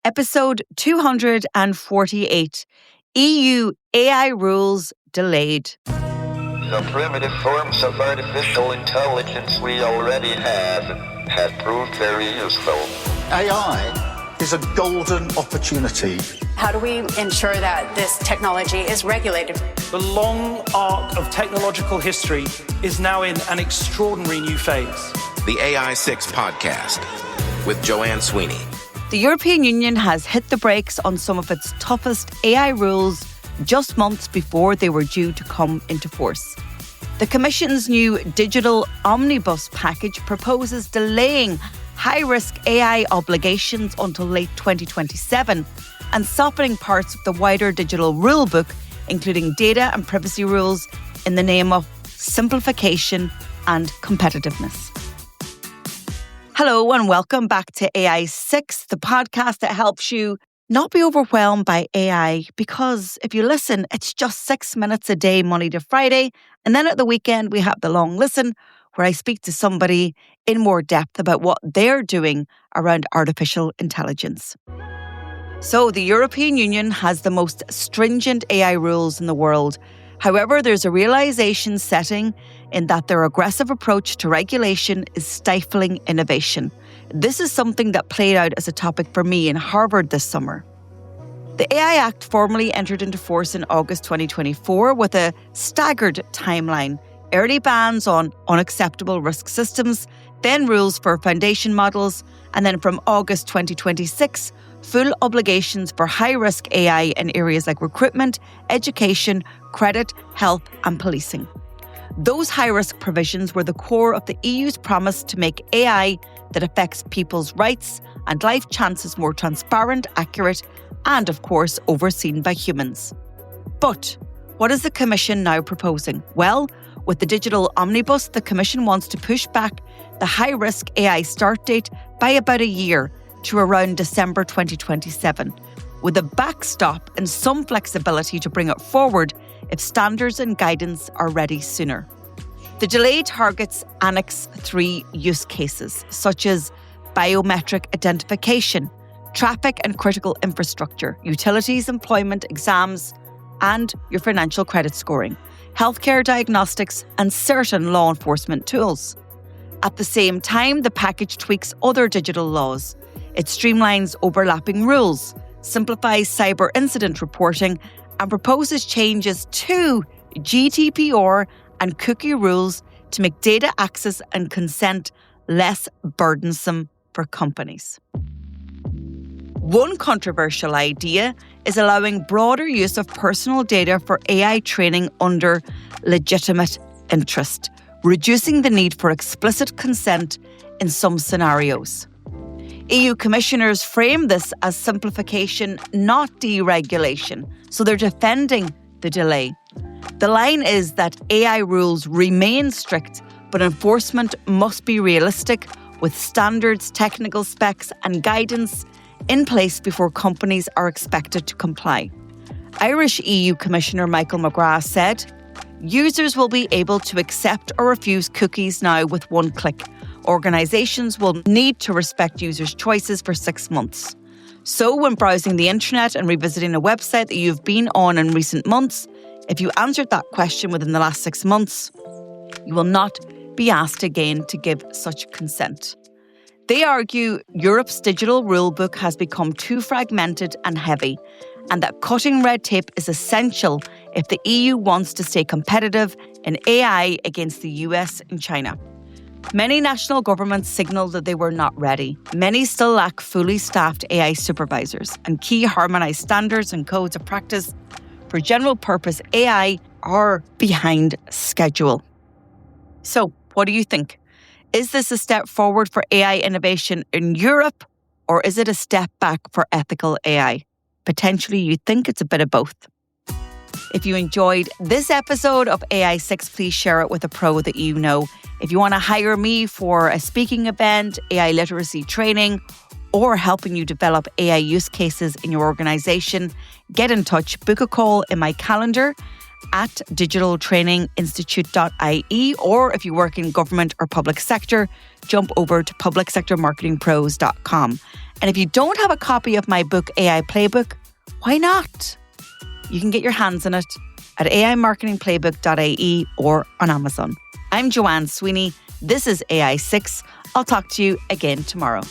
Episode 248, EU AI rules delayed. The primitive forms of artificial intelligence we already have proved very useful. AI is a golden opportunity. How do we ensure that this technology is regulated? The long arc of technological history is now in an extraordinary new phase. The AI6 podcast with Joanne Sweeney. The European Union has hit the brakes on some of its toughest AI rules just months before they were due to come into force. The Commission's new Digital Omnibus package proposes delaying high-risk AI obligations until late 2027 and softening parts of the wider digital rulebook, including data and privacy rules, in the name of simplification and competitiveness. Hello and welcome back to AI6, the podcast that helps you not be overwhelmed by AI, because if you listen, it's just 6 minutes a day, Monday to Friday. And then at the weekend, we have the long listen where I speak to somebody in more depth about what they're doing around artificial intelligence. So the European Union has the most stringent AI rules in the world. However, there's a realization setting in that their aggressive approach to regulation is stifling innovation. This is something that played out as a topic for me in Harvard this summer. The AI Act formally entered into force in August 2024 with a staggered timeline. Early bans on unacceptable risk systems, then rules for foundation models, and then from August 2026, full obligations for high-risk AI in areas like recruitment, education, credit, health, and policing. Those high-risk provisions were the core of the EU's promise to make AI that affects people's rights and life chances more transparent, accurate, and, of course, overseen by humans. But what is the Commission now proposing? Well, with the Digital Omnibus, the Commission wants to push back the high-risk AI start date by about a year to around December 2027, with a backstop and some flexibility to bring it forward if standards and guidance are ready sooner. The delay targets Annex 3 use cases, such as biometric identification, traffic and critical infrastructure, utilities, employment, exams, and your financial credit scoring, healthcare diagnostics, and certain law enforcement tools. At the same time, the package tweaks other digital laws. It streamlines overlapping rules, simplifies cyber incident reporting, and proposes changes to GDPR and cookie rules to make data access and consent less burdensome for companies. One controversial idea is allowing broader use of personal data for AI training under legitimate interest, reducing the need for explicit consent in some scenarios. EU commissioners frame this as simplification, not deregulation, so they're defending the delay. The line is that AI rules remain strict, but enforcement must be realistic, with standards, technical specs, and guidance in place before companies are expected to comply. Irish EU Commissioner Michael McGrath said, "Users will be able to accept or refuse cookies now with one click. Organisations will need to respect users' choices for 6 months. So when browsing the internet and revisiting a website that you've been on in recent months, if you answered that question within the last 6 months, you will not be asked again to give such consent." They argue Europe's digital rulebook has become too fragmented and heavy, and that cutting red tape is essential if the EU wants to stay competitive in AI against the US and China. Many national governments signalled that they were not ready. Many still lack fully staffed AI supervisors, and key harmonised standards and codes of practice for general purpose AI are behind schedule. So, what do you think? Is this a step forward for AI innovation in Europe, or is it a step back for ethical AI? Potentially, you think it's a bit of both. If you enjoyed this episode of AI6, please share it with a pro that you know. If you want to hire me for a speaking event, AI literacy training, or helping you develop AI use cases in your organization, get in touch, book a call in my calendar, at digitaltraininginstitute.ie, or if you work in government or public sector, jump over to publicsectormarketingpros.com. And if you don't have a copy of my book, AI Playbook, why not? You can get your hands on it at aimarketingplaybook.ie or on Amazon. I'm Joanne Sweeney. This is AI 6. I'll talk to you again tomorrow.